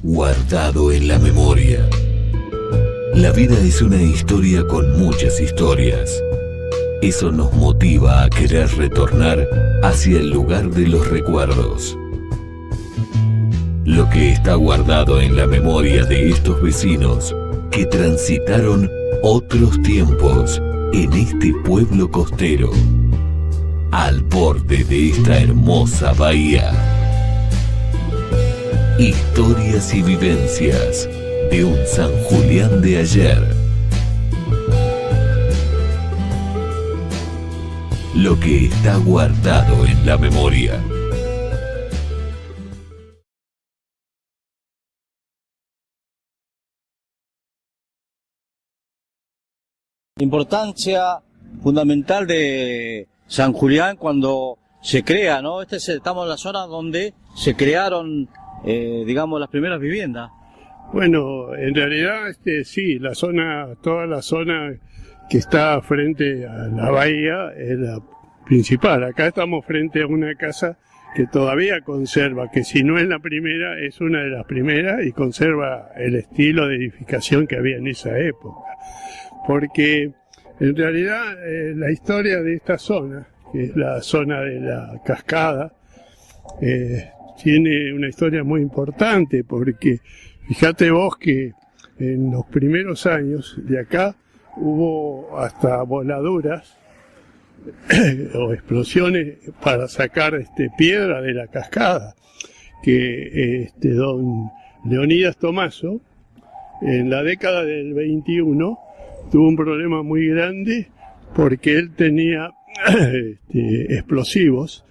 guardado en la memoria. La vida es una historia con muchas historias. Eso nos motiva a querer retornar hacia el lugar de los recuerdos. Lo que está guardado en la memoria de estos vecinos que transitaron otros tiempos en este pueblo costero, al borde de esta hermosa bahía. Historias y vivencias de un San Julián de ayer. Lo que está guardado en la memoria. Importancia fundamental de San Julián cuando se crea, ¿no? Estamos en la zona donde se crearon, digamos, las primeras viviendas. Bueno, en realidad, sí, toda la zona que está frente a la bahía es la principal. Acá estamos frente a una casa que todavía conserva, que si no es la primera, es una de las primeras y conserva el estilo de edificación que había en esa época. Porque en realidad la historia de esta zona, que es la zona de la cascada, tiene una historia muy importante, porque fíjate vos que en los primeros años de acá hubo hasta voladuras o explosiones para sacar piedra de la cascada, que don Leonidas Tomaso en la década del 21 tuvo un problema muy grande porque él tenía explosivos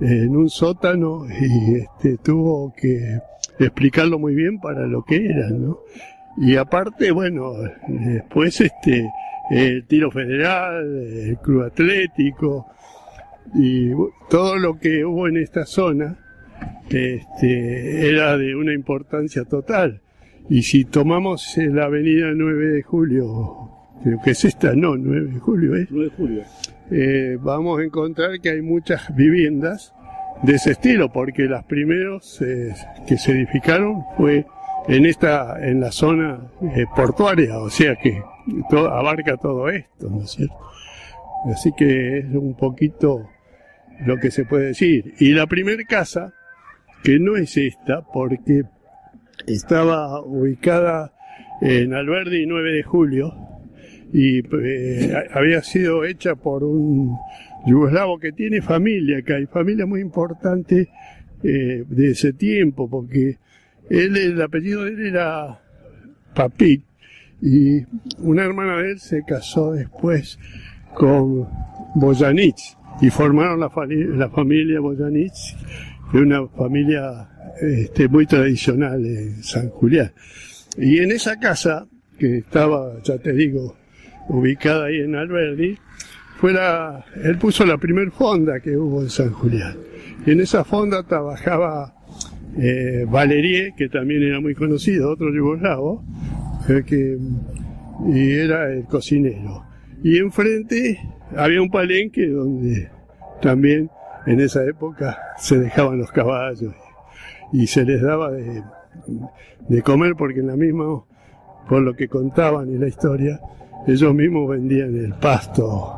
en un sótano y tuvo que explicarlo muy bien para lo que eran, ¿no? Y aparte, bueno, después el tiro federal, el club atlético y todo lo que hubo en esta zona era de una importancia total. Y si tomamos la avenida 9 de Julio, creo que es esta, no, 9 de Julio, 9 de julio. Vamos a encontrar que hay muchas viviendas de ese estilo, porque las primeros que se edificaron fue en la zona portuaria, o sea que abarca todo esto, ¿no es cierto? Así que es un poquito lo que se puede decir. Y la primera casa, que no es esta, porque estaba ubicada en Alberdi 9 de Julio, y había sido hecha por un yugoslavo que tiene familia acá, y familia muy importante de ese tiempo, porque el apellido de él era Papic, y una hermana de él se casó después con Bojanich, y formaron la familia Bojanich, que es una familia muy tradicional en San Julián. Y en esa casa, que estaba, ya te digo, ubicada ahí en Alberdi, él puso la primer fonda que hubo en San Julián. Y en esa fonda trabajaba Valerie, que también era muy conocido, otro yugoslavo, y era el cocinero. Y enfrente había un palenque donde también en esa época se dejaban los caballos y se les daba de comer, porque en la misma, por lo que contaban en la historia, ellos mismos vendían el pasto.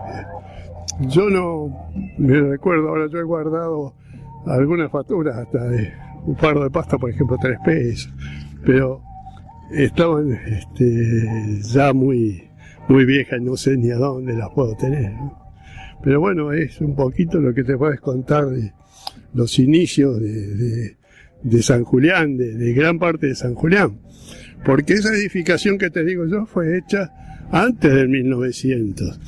Yo no me recuerdo, ahora yo he guardado algunas facturas hasta de un fardo de pasta, por ejemplo, 3 pesos, pero estaban ya muy viejas, no sé ni a dónde las puedo tener, ¿no? Pero bueno, es un poquito lo que te puedes contar de los inicios de San Julián, de gran parte de San Julián, porque esa edificación que te digo yo fue hecha antes del 1900.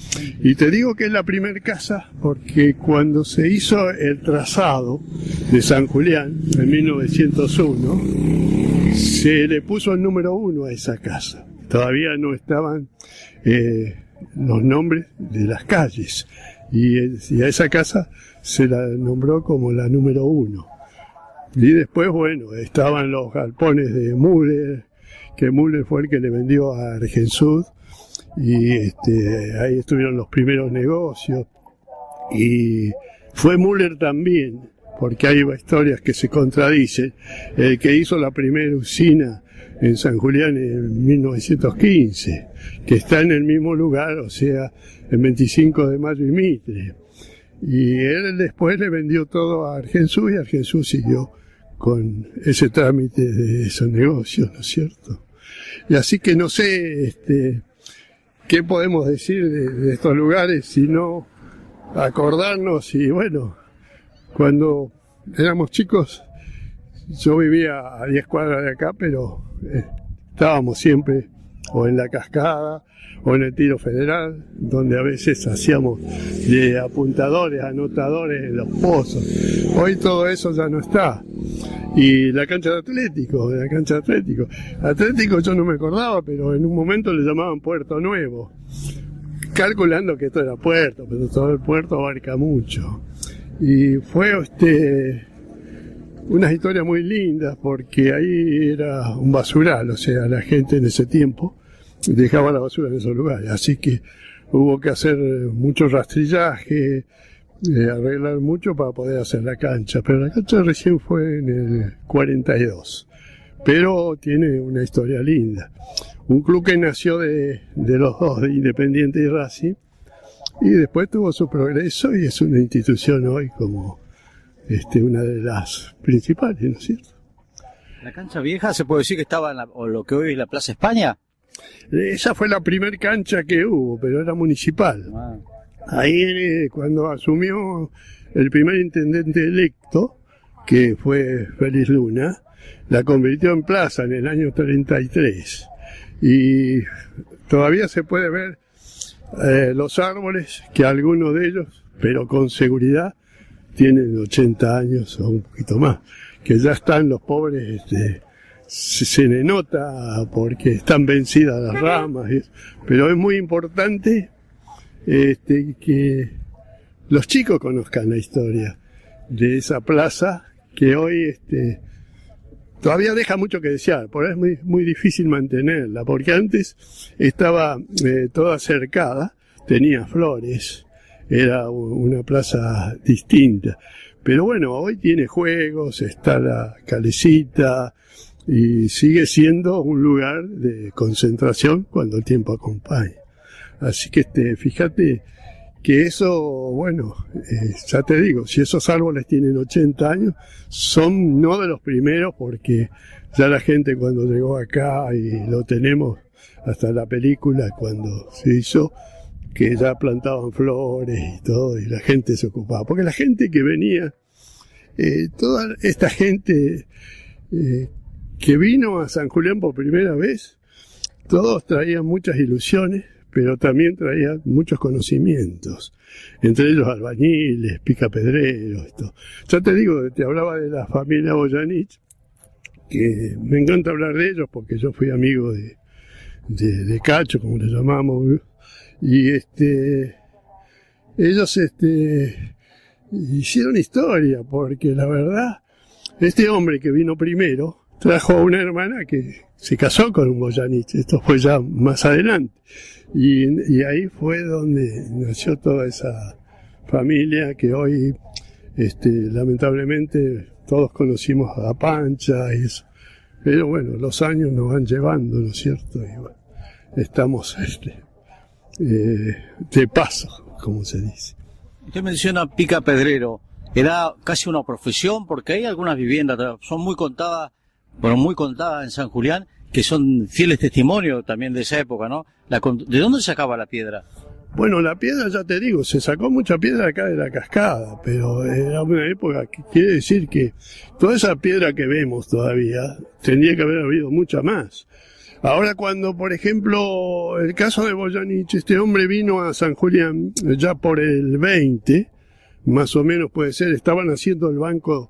Y te digo que es la primera casa porque cuando se hizo el trazado de San Julián en 1901, se le puso el número 1 a esa casa. Todavía no estaban los nombres de las calles. Y a esa casa se la nombró como la número 1. Y después, bueno, estaban los galpones de Müller, que Müller fue el que le vendió a Argensud, y ahí estuvieron los primeros negocios. Y fue Müller también porque hay historias que se contradicen. El que hizo la primera usina en San Julián en 1915, que está en el mismo lugar, o sea, en 25 de Mayo y Mitre. Y él después le vendió todo a Argensús y Argensús siguió con ese trámite de esos negocios, ¿no es cierto? Y así que no sé qué podemos decir de estos lugares, sino acordarnos. Y bueno, cuando éramos chicos, yo vivía a 10 cuadras de acá, pero estábamos siempre o en la Cascada o en el Tiro Federal, donde a veces hacíamos de apuntadores, anotadores en los pozos. Hoy todo eso ya no está. Y la cancha de Atlético. Atlético yo no me acordaba, pero en un momento le llamaban Puerto Nuevo, calculando que esto era puerto, pero todo el puerto abarca mucho. Y fue unas historias muy lindas, porque ahí era un basural, o sea, la gente en ese tiempo dejaba la basura en esos lugares, así que hubo que hacer mucho rastrillaje, arreglar mucho para poder hacer la cancha, pero la cancha recién fue en el 42, pero tiene una historia linda. Un club que nació de los dos, de Independiente y Racing, y después tuvo su progreso y es una institución hoy como una de las principales, ¿no es cierto? ¿La cancha vieja se puede decir que estaba o lo que hoy es la Plaza España? Esa fue la primer cancha que hubo, pero era municipal. Ah. Ahí cuando asumió el primer intendente electo, que fue Félix Luna, la convirtió en plaza en el año 33. Y todavía se puede ver los árboles, que algunos de ellos, pero con seguridad, tienen 80 años o un poquito más, que ya están los pobres, se le nota porque están vencidas las ramas, pero es muy importante que los chicos conozcan la historia de esa plaza, que hoy todavía deja mucho que desear, por eso es muy difícil mantenerla, porque antes estaba toda cercada, tenía flores, era una plaza distinta. Pero bueno, hoy tiene juegos, está la calecita y sigue siendo un lugar de concentración cuando el tiempo acompaña. Así que fíjate que eso, bueno, ya te digo, si esos árboles tienen 80 años, son no de los primeros, porque ya la gente cuando llegó acá, y lo tenemos hasta la película cuando se hizo, que ya plantaban flores y todo, y la gente se ocupaba. Porque la gente que venía, toda esta gente que vino a San Julián por primera vez, todos traían muchas ilusiones, pero también traían muchos conocimientos, entre ellos albañiles, picapedreros, esto. Ya te digo, te hablaba de la familia Boyanich, que me encanta hablar de ellos porque yo fui amigo de Cacho, como le llamamos, y ellos hicieron historia, porque la verdad, este hombre que vino primero trajo a una hermana que se casó con un Boyanich. Esto fue ya más adelante, y ahí fue donde nació toda esa familia que hoy lamentablemente todos conocimos a Pancha y eso. Pero bueno, los años nos van llevando, ¿no es cierto? Y bueno, estamos de paso, como se dice. Usted menciona picapedrero. ¿Era casi una profesión? Porque hay algunas viviendas, son muy contadas en San Julián, que son fieles testimonios también de esa época, ¿no? ¿De dónde se sacaba la piedra? Bueno, la piedra, ya te digo, se sacó mucha piedra acá de la Cascada, pero era una época que quiere decir que toda esa piedra que vemos todavía, tendría que haber habido mucha más. Ahora cuando, por ejemplo, el caso de Boyanich, este hombre vino a San Julián ya por el 20, más o menos puede ser, estaban haciendo el Banco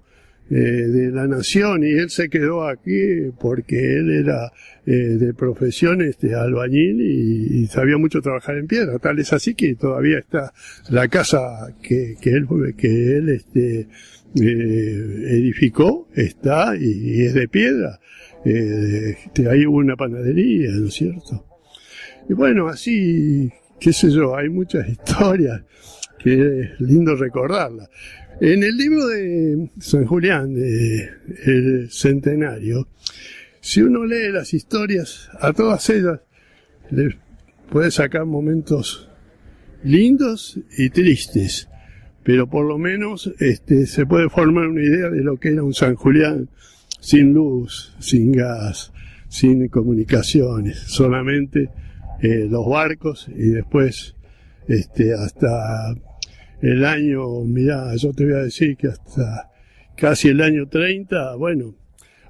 de la Nación, y él se quedó aquí porque él era de profesión albañil y sabía mucho trabajar en piedra. Tal es así que todavía está la casa que él edificó, está y es de piedra. Ahí hubo una panadería, ¿no es cierto? Y bueno, así, qué sé yo, hay muchas historias que es lindo recordarla. En el libro de San Julián, de El Centenario, si uno lee las historias, a todas ellas le puede sacar momentos lindos y tristes, pero por lo menos se puede formar una idea de lo que era un San Julián sin luz, sin gas, sin comunicaciones, solamente los barcos, y después hasta el año, mirá, yo te voy a decir que hasta casi el año 30, bueno,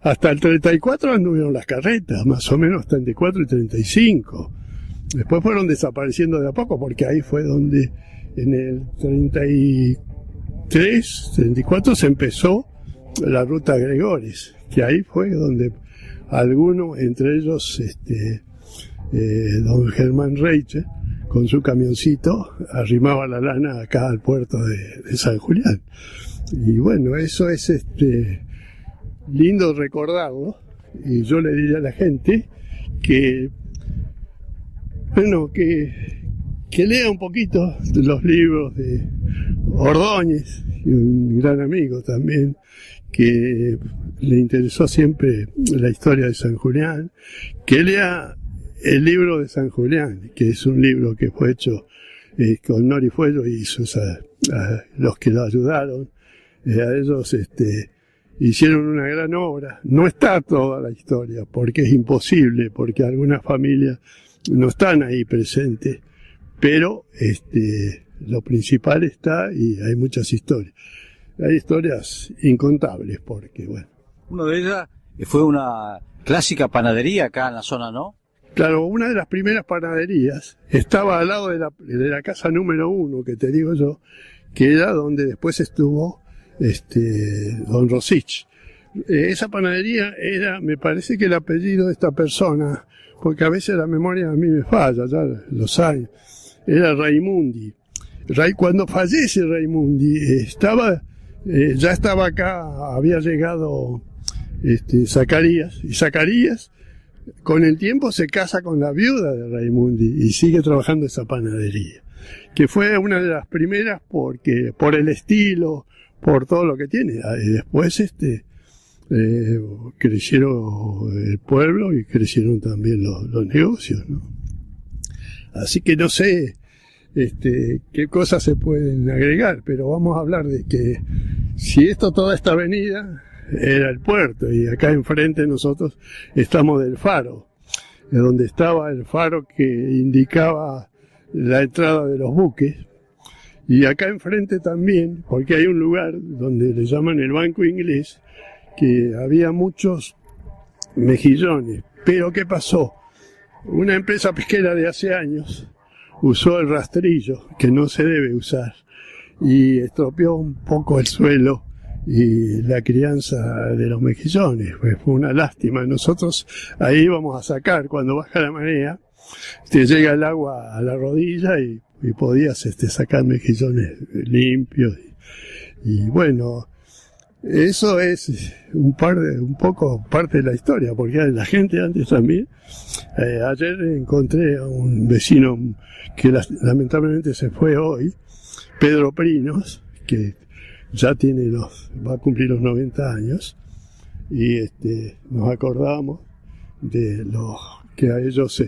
hasta el 34 anduvieron las carretas, más o menos 34 y 35. Después fueron desapareciendo de a poco, porque ahí fue donde en el 33, 34 se empezó la ruta Gregores, que ahí fue donde algunos, entre ellos don Germán Reiche, con su camioncito, arrimaba la lana acá al puerto de San Julián. Y bueno, eso es lindo recordarlo, y yo le diría a la gente que, bueno, que lea un poquito los libros de Ordóñez, un gran amigo también, que le interesó siempre la historia de San Julián, que lea el libro de San Julián, que es un libro que fue hecho con Nori Fuello y los que lo ayudaron, a ellos hicieron una gran obra. No está toda la historia, porque es imposible, porque algunas familias no están ahí presentes, pero lo principal está, y hay muchas historias. Hay historias incontables, porque bueno. Una de ellas fue una clásica panadería acá en la zona, ¿no? Claro, una de las primeras panaderías estaba al lado de la casa número 1, que te digo yo, que era donde después estuvo don Rosich. Esa panadería era, me parece que el apellido de esta persona, porque a veces la memoria a mí me falla, ya los años, era Raimundi. Cuando fallece Raimundi, ya estaba acá, había llegado Zacarías, y Zacarías con el tiempo se casa con la viuda de Raimundi y sigue trabajando esa panadería, que fue una de las primeras porque por el estilo, por todo lo que tiene. Y después crecieron el pueblo y crecieron también los negocios, ¿no? Así que no sé qué cosas se pueden agregar, pero vamos a hablar de que si toda esta avenida era el puerto, y acá enfrente nosotros estamos del faro, donde estaba el faro que indicaba la entrada de los buques, y acá enfrente también, porque hay un lugar donde le llaman el Banco Inglés, que había muchos mejillones. Pero ¿qué pasó? Una empresa pesquera de hace años usó el rastrillo, que no se debe usar, y estropeó un poco el suelo y la crianza de los mejillones. Pues fue una lástima. Nosotros ahí íbamos a sacar cuando baja la marea, te llega el agua a la rodilla y podías sacar mejillones limpios. Y bueno, eso es un poco parte de la historia, porque la gente antes también. Ayer encontré a un vecino que lamentablemente se fue hoy, Pedro Prinos, que ya va a cumplir los 90 años, y nos acordamos de los que a ellos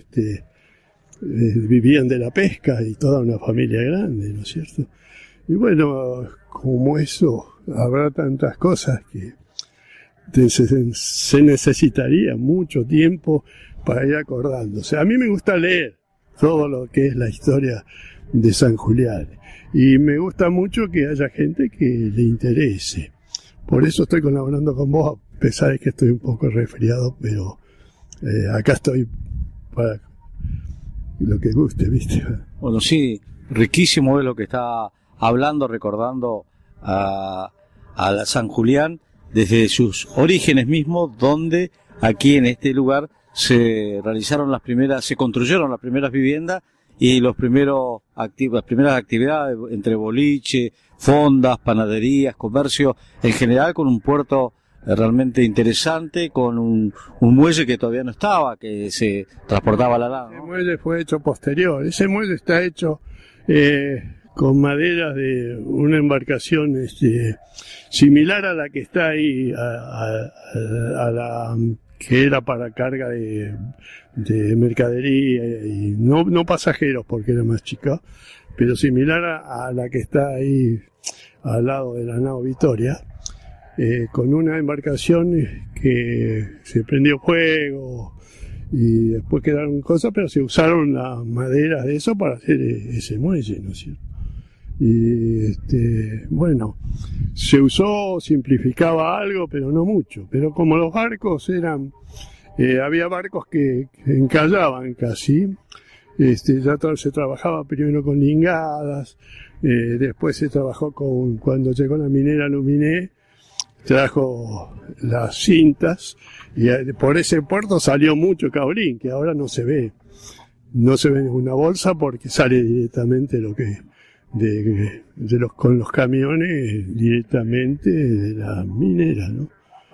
vivían de la pesca, y toda una familia grande, ¿no es cierto? Y bueno, como eso, habrá tantas cosas que se necesitaría mucho tiempo para ir acordándose. A mí me gusta leer todo lo que es la historia de San Julián, y me gusta mucho que haya gente que le interese. Por eso estoy colaborando con vos, a pesar de que estoy un poco resfriado, pero acá estoy para lo que guste, ¿viste? Bueno, sí, riquísimo es lo que está hablando, recordando a la San Julián desde sus orígenes mismos, donde aquí en este lugar se construyeron las primeras viviendas y las primeras actividades entre boliche, fondas, panaderías, comercio, en general, con un puerto realmente interesante, con un muelle que todavía no estaba, que se transportaba la lana, ¿no? El muelle fue hecho posterior. Ese muelle está hecho con madera de una embarcación similar a la que está ahí, a la que era para carga de mercadería, y no pasajeros porque era más chica, pero similar a la que está ahí al lado de la nao Victoria, con una embarcación que se prendió fuego y después quedaron cosas, pero se usaron las maderas de eso para hacer ese muelle, ¿no es cierto? Y bueno, se usó, simplificaba algo, pero no mucho. Pero como los barcos eran, había barcos que encallaban casi, ya se trabajaba primero con lingadas, después se trabajó cuando llegó la minera Luminé, trajo las cintas, y por ese puerto salió mucho caolín, que ahora no se ve en una bolsa porque sale directamente lo que con los camiones directamente de la minera, ¿no?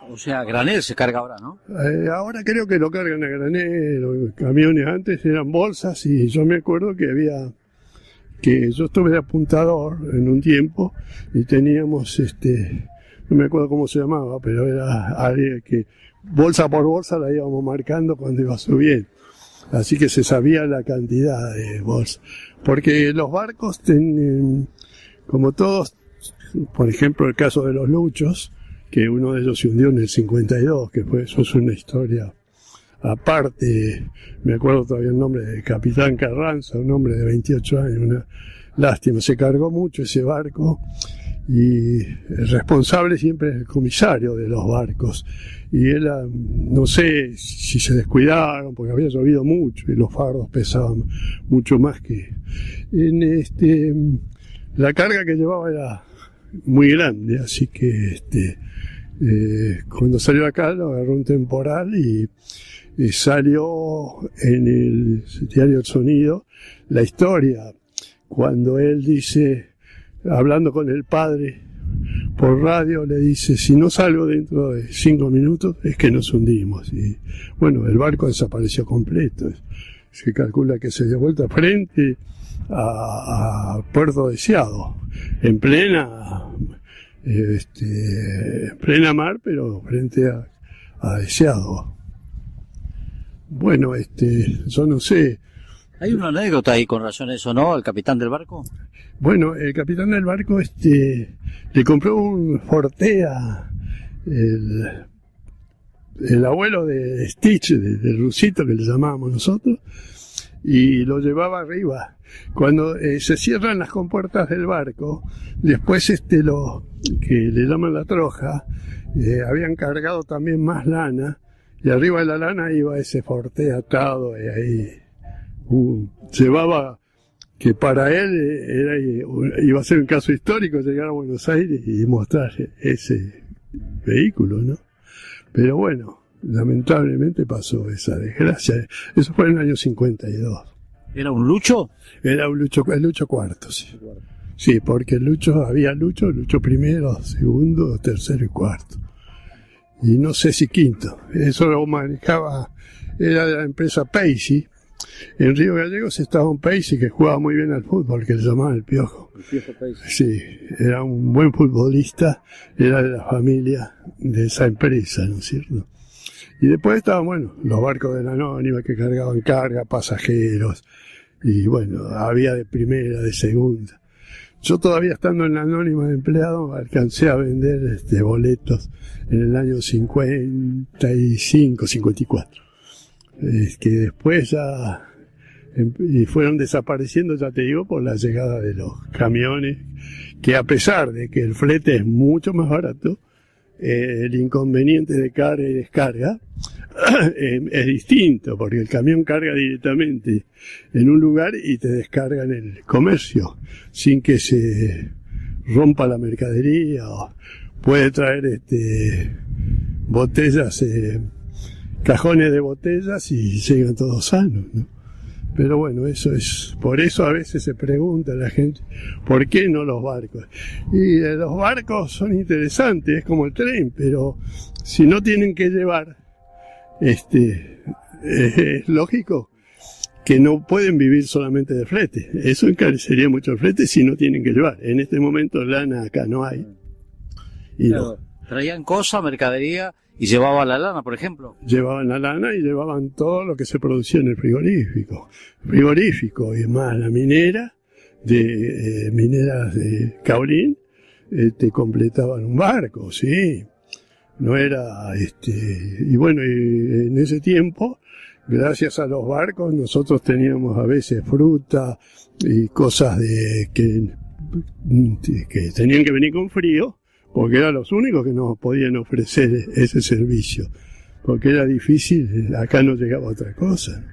O sea, granel se carga ahora, ¿no? Ahora creo que lo cargan a granel, los camiones antes eran bolsas, y yo me acuerdo que yo estuve de apuntador en un tiempo y teníamos no me acuerdo cómo se llamaba, pero era alguien que bolsa por bolsa la íbamos marcando cuando iba subiendo. Así que se sabía la cantidad de bolsas. Porque los barcos, como todos, por ejemplo el caso de los Luchos, que uno de ellos se hundió en el 52, que eso es una historia aparte. Me acuerdo todavía el nombre del capitán Carranza, un hombre de 28 años, una lástima. Se cargó mucho ese barco, y el responsable siempre es el comisario de los barcos, y él, no sé si se descuidaron porque había llovido mucho y los fardos pesaban mucho más que la carga que llevaba era muy grande, así que cuando salió acá lo agarró un temporal y salió en el diario El Sonido la historia cuando él dice, hablando con el padre por radio, le dice: si no salgo dentro de 5 minutos es que nos hundimos. Y bueno, el barco desapareció completo. Se calcula que se dio vuelta frente a Puerto Deseado, en plena mar, pero frente a Deseado. Bueno, yo no sé. Hay una anécdota ahí con razón a eso, ¿no? El capitán del barco. Bueno, el capitán del barco le compró un Fortea, el abuelo de Stitch, del rusito que le llamábamos nosotros, y lo llevaba arriba. Cuando se cierran las compuertas del barco, después lo que le llaman la troja, habían cargado también más lana, y arriba de la lana iba ese Fortea atado, y ahí llevaba, que para él iba a ser un caso histórico llegar a Buenos Aires y mostrar ese vehículo, ¿no? Pero bueno, lamentablemente pasó esa desgracia. Eso fue en el año 52. ¿Era un Lucho? Era el Lucho cuarto, sí. Sí, porque había Lucho primero, segundo, tercero y cuarto. Y no sé si quinto. Eso lo manejaba, era de la empresa Paisy. En Río Gallegos estaba un Paisy que jugaba muy bien al fútbol, que le llamaban el Piojo. El Piojo Paisy. Sí, era un buen futbolista, era de la familia de esa empresa, ¿no es cierto? Y después estaban, bueno, los barcos de la Anónima que cargaban carga, pasajeros, y bueno, había de primera, de segunda. Yo todavía estando en la Anónima de empleado alcancé a vender boletos en el año 55, 54. Que después ya y fueron desapareciendo, ya te digo, por la llegada de los camiones, que a pesar de que el flete es mucho más barato, el inconveniente de carga y descarga es distinto, porque el camión carga directamente en un lugar y te descarga en el comercio, sin que se rompa la mercadería, o puede traer botellas, cajones de botellas y llegan todos sanos, ¿no? Pero bueno, por eso a veces se pregunta la gente, ¿por qué no los barcos? Y los barcos son interesantes, es como el tren, pero si no tienen que llevar, es lógico que no pueden vivir solamente de flete. Eso encarecería mucho el flete si no tienen que llevar. En este momento lana acá no hay. Y claro, traían cosas, mercadería, y llevaban la lana, por ejemplo. Llevaban la lana y llevaban todo lo que se producía en el frigorífico y más la minera mineras de caurín, te completaban un barco, sí. No era, y bueno, y en ese tiempo, gracias a los barcos, nosotros teníamos a veces fruta y cosas que tenían que venir con frío, porque eran los únicos que nos podían ofrecer ese servicio. Porque era difícil, acá no llegaba otra cosa.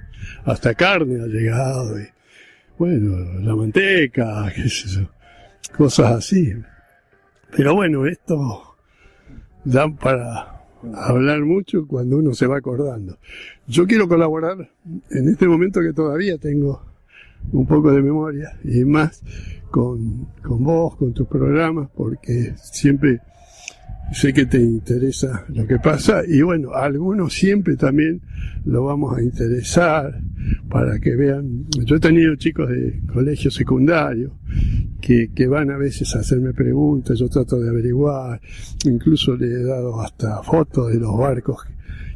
Hasta carne ha llegado, y bueno, la manteca, qué sé yo, cosas así. Pero bueno, esto dan para hablar mucho cuando uno se va acordando. Yo quiero colaborar en este momento que todavía tengo un poco de memoria, y más con vos, con tus programas, porque siempre sé que te interesa lo que pasa, y bueno, a algunos siempre también lo vamos a interesar para que vean. Yo he tenido chicos de colegio secundario que van a veces a hacerme preguntas, yo trato de averiguar, incluso le he dado hasta fotos de los barcos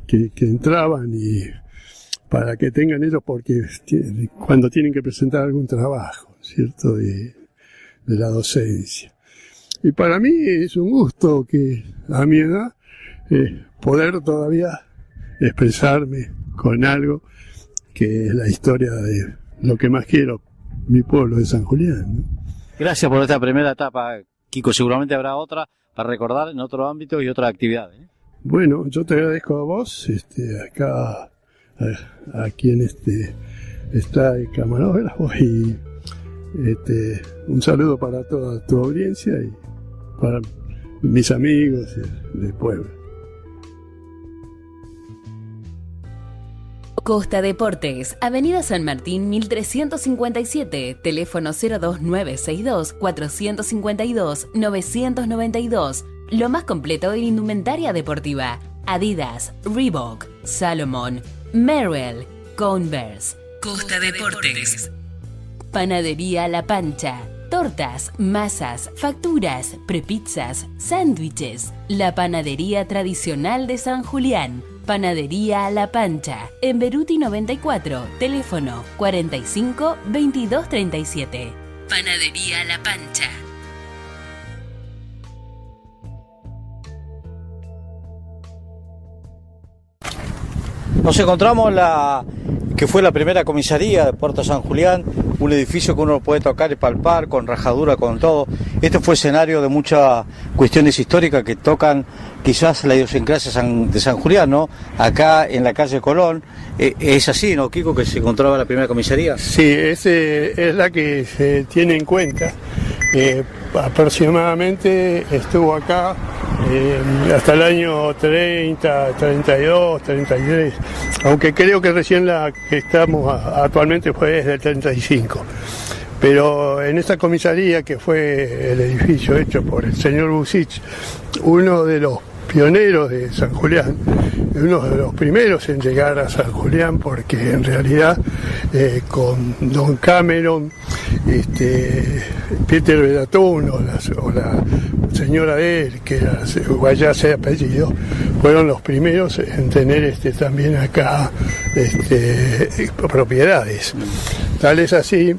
que entraban, y para que tengan ellos, porque cuando tienen que presentar algún trabajo, ¿cierto?, de la docencia. Y para mí es un gusto que a mi edad poder todavía expresarme con algo que es la historia de lo que más quiero, mi pueblo de San Julián, ¿no? Gracias por esta primera etapa, Kiko. Seguramente habrá otra para recordar en otro ámbito y otras actividades. Bueno, yo te agradezco a vos, acá, a quien está el camarógrafo, y un saludo para toda tu audiencia y para mis amigos del pueblo. Costa Deportes, Avenida San Martín 1357, teléfono 02962 452 992. Lo más completo de indumentaria deportiva: Adidas, Reebok, Salomon, Merrell, Converse. Costa Deportes. Panadería La Pancha. Tortas, masas, facturas, prepizzas, sándwiches. La panadería tradicional de San Julián. Panadería La Pancha, en Beruti 94, teléfono 45 22 37. Panadería La Pancha. Nos encontramos en la que fue la primera comisaría de Puerto San Julián, un edificio que uno puede tocar y palpar, con rajadura, con todo. Este fue escenario de muchas cuestiones históricas que tocan quizás la idiosincrasia de San Julián, ¿no? Acá en la calle Colón, es así, ¿no, Kiko, que se encontraba la primera comisaría? Sí, es la que se tiene en cuenta. Aproximadamente estuvo acá hasta el año 30, 32, 33, aunque creo que recién la que estamos actualmente fue desde el 35. Pero en esta comisaría, que fue el edificio hecho por el señor Busich, uno de los pioneros de San Julián, uno de los primeros en llegar a San Julián, porque en realidad con Don Cameron, Peter Beratún o la señora de él, que era Guayase de apellido, fueron los primeros en tener también acá propiedades. Tal es así,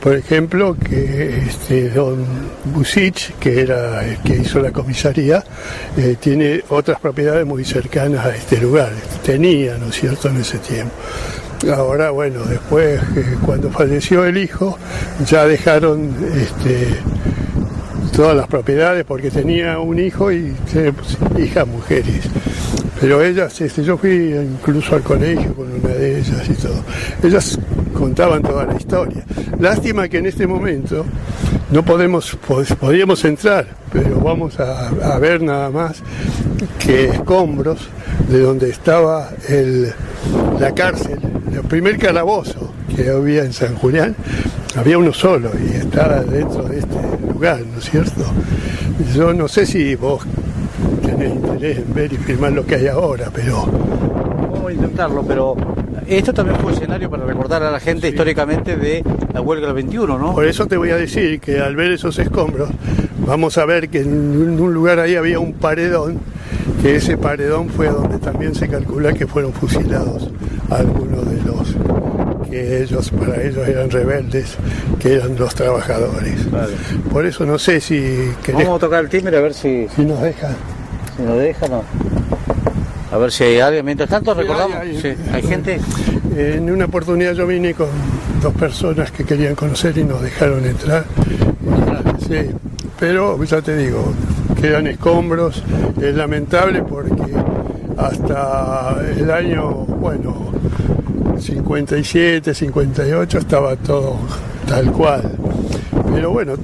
por ejemplo, que don Busich, que era el que hizo la comisaría, tiene otras propiedades muy cercanas a este lugar. Tenía, ¿no es cierto?, en ese tiempo. Ahora, bueno, después, cuando falleció el hijo, ya dejaron todas las propiedades, porque tenía un hijo y hijas mujeres. Pero ellas, yo fui incluso al colegio con una de ellas y todo. Ellas contaban toda la historia. Lástima que en este momento no podíamos entrar, pero vamos a ver nada más que escombros de donde estaba la cárcel, el primer calabozo que había en San Julián. Había uno solo y estaba dentro de este lugar, ¿no es cierto? Yo no sé si vos tenés interés en ver y filmar lo que hay ahora, pero vamos a intentarlo, pero esto también fue escenario para recordar a la gente históricamente de la huelga del 21, ¿no? Por eso te voy a decir que al ver esos escombros, vamos a ver que en un lugar ahí había un paredón, que ese paredón fue donde también se calcula que fueron fusilados algunos de los que para ellos eran rebeldes, que eran los trabajadores. Vale. Por eso no sé si querés... Vamos a tocar el timbre a ver si nos dejan. Si nos dejan, no. A ver si hay alguien. Mientras tanto recordamos, hay gente. En una oportunidad yo vine con 2 personas que querían conocer y nos dejaron entrar. Sí, pero ya te digo, quedan escombros, es lamentable porque hasta el año, 57, 58 estaba todo tal cual. Pero bueno,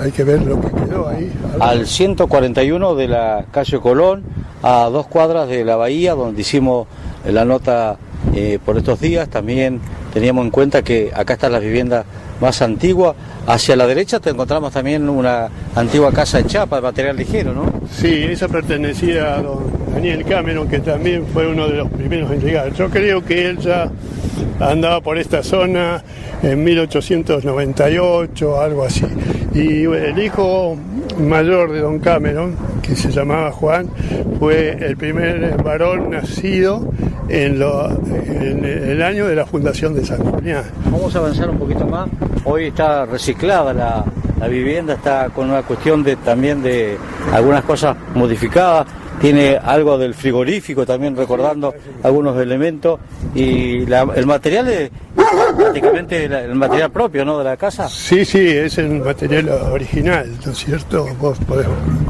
hay que ver lo que quedó ahí. Al 141 de la calle Colón, a 2 cuadras de la bahía, donde hicimos la nota por estos días, también teníamos en cuenta que acá están las viviendas más antiguas. Hacia la derecha te encontramos también una antigua casa en chapa de material ligero, ¿no? Sí, esa pertenecía a don Daniel Cameron, que también fue uno de los primeros en llegar. Yo creo que él ya andaba por esta zona en 1898, algo así. Y el hijo mayor de don Cameron, que se llamaba Juan, fue el primer varón nacido en el año de la fundación de San Julián. Vamos a avanzar un poquito más. Hoy está reciclada la vivienda, está con una cuestión también de algunas cosas modificadas. Tiene algo del frigorífico también, recordando algunos elementos. Y el material es prácticamente el material propio, ¿no?, de la casa. Sí, es el material original, ¿no es cierto? Vos podés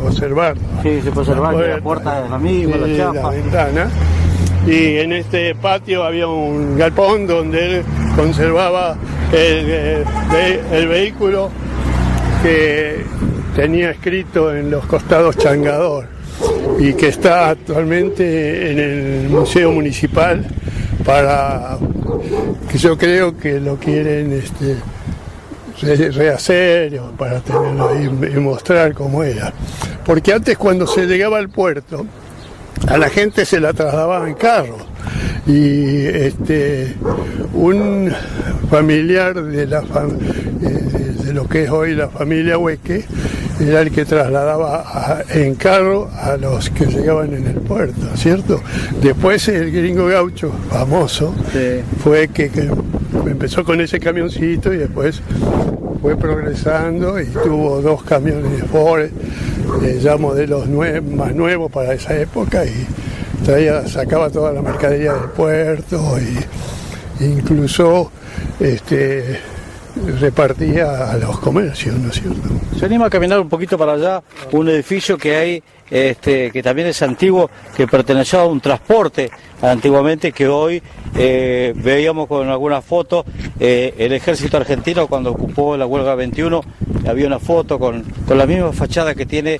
observarlo. Sí, se puede observar que la puerta es la misma, la chapa. La ventana. Y en este patio había un galpón donde él conservaba el vehículo que tenía escrito en los costados Changador y que está actualmente en el Museo Municipal, para que yo creo que lo quieren rehacer o para tenerlo ahí y mostrar cómo era. Porque antes, cuando se llegaba al puerto, a la gente se la trasladaba en carro, y un familiar de lo que es hoy la familia Hueque era el que trasladaba en carro a los que llegaban en el puerto, ¿cierto? Después el gringo gaucho famoso fue que empezó con ese camioncito y después fue progresando y tuvo 2 camiones Ford, ya modelos más nuevos para esa época, y sacaba toda la mercadería del puerto y incluso repartía a los comercios, ¿no es cierto? Se anima a caminar un poquito para allá, un edificio que hay, que también es antiguo, que perteneció a un transporte antiguamente, que hoy veíamos con algunas fotos, el ejército argentino cuando ocupó la huelga 21, había una foto con la misma fachada que tiene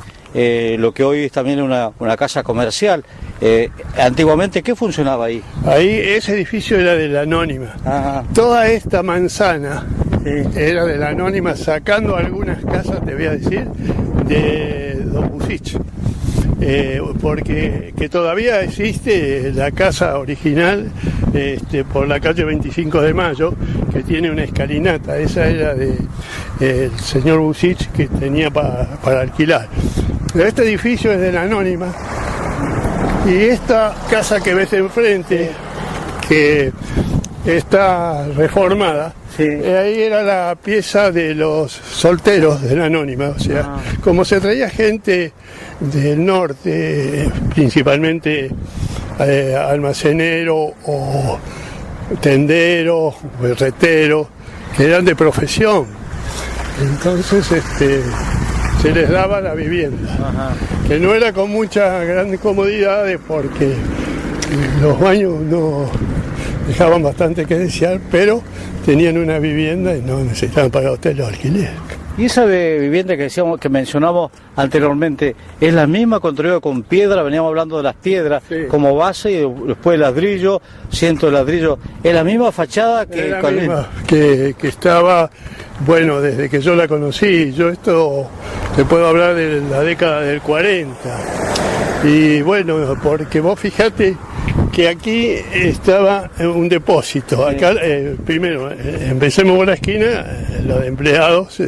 lo que hoy es también una casa comercial. Antiguamente, ¿qué funcionaba ahí? Ahí ese edificio era de la Anónima. Ajá. Toda esta manzana era de la Anónima, sacando algunas casas, te voy a decir, de Don Busich. Porque que todavía existe la casa original por la calle 25 de Mayo, que tiene una escalinata. Esa era del señor Busich, que tenía para alquilar. Pero este edificio es de la Anónima, y esta casa que ves enfrente, que está reformada, ahí era la pieza de los solteros de la Anónima. O sea, como se traía gente del norte, principalmente almacenero o tendero, berretero, que eran de profesión, entonces se les daba la vivienda, que no era con muchas grandes comodidades, porque los baños no dejaban bastante que desear, pero tenían una vivienda y no necesitaban pagar hotel o alquiler. Y esa vivienda que mencionamos anteriormente, ¿es la misma, construida con piedra? Veníamos hablando de las piedras como base, y después ladrillo, ciento de ladrillo. ¿Es la misma fachada que estaba, bueno, desde que yo la conocí? Yo te puedo hablar de la década del 40. Y bueno, porque vos fijate que aquí estaba un depósito. Acá, primero, empecemos por la esquina, lo de empleados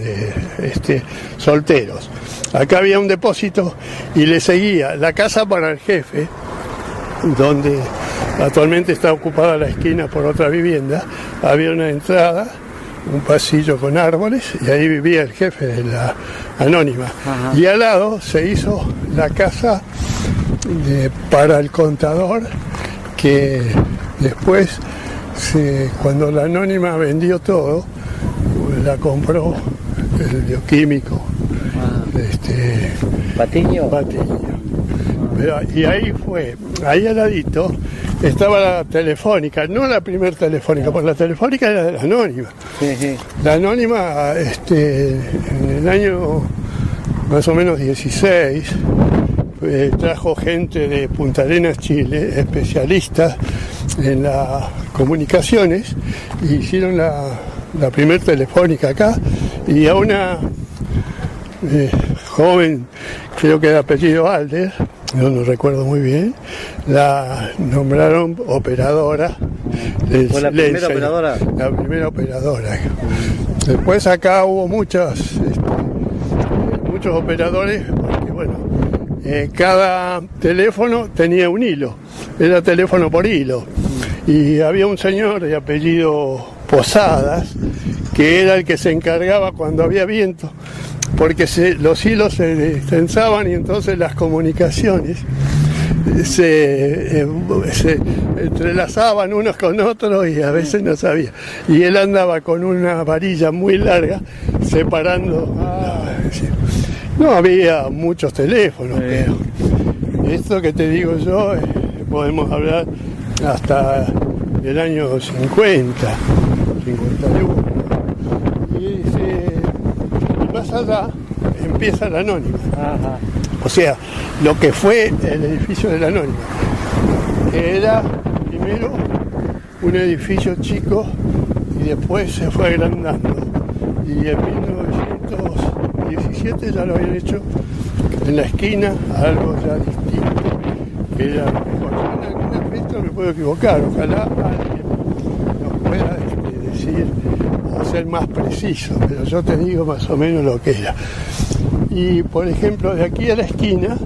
solteros. Acá había un depósito y le seguía la casa para el jefe, donde actualmente está ocupada la esquina por otra vivienda. Había una entrada, un pasillo con árboles, y ahí vivía el jefe de la anónima. Ajá. Y al lado se hizo la casa para el contador, que después, cuando la anónima vendió todo, la compró el bioquímico. Patiño. Y ahí al ladito estaba la telefónica, no la primer telefónica, porque la telefónica era de la anónima. Sí. La anónima, en el año más o menos 16, trajo gente de Punta Arenas, Chile, especialistas en las comunicaciones, y hicieron la primer telefónica acá, y a una joven, creo que de apellido Alder, yo no recuerdo muy bien, la nombraron operadora. ¿Fue la primera operadora? La primera operadora. Después acá hubo muchos operadores, porque bueno, cada teléfono tenía un hilo, era teléfono por hilo. Y había un señor de apellido Posadas, que era el que se encargaba cuando había viento, porque los hilos se destensaban y entonces las comunicaciones se entrelazaban unos con otros y a veces no sabía. Y él andaba con una varilla muy larga separando. No había muchos teléfonos, pero esto que te digo yo, podemos hablar hasta el año 50, 51. Y más allá empieza la anónima. Ajá. O sea, lo que fue el edificio de la anónima, que era primero un edificio chico y después se fue agrandando. Y en 1917 ya lo habían hecho en la esquina, algo ya distinto, que era mejor. En algún aspecto me puedo equivocar, ojalá alguien nos pueda decir o ser más preciso, pero yo te digo más o menos lo que era. Y por ejemplo, de aquí a la esquina,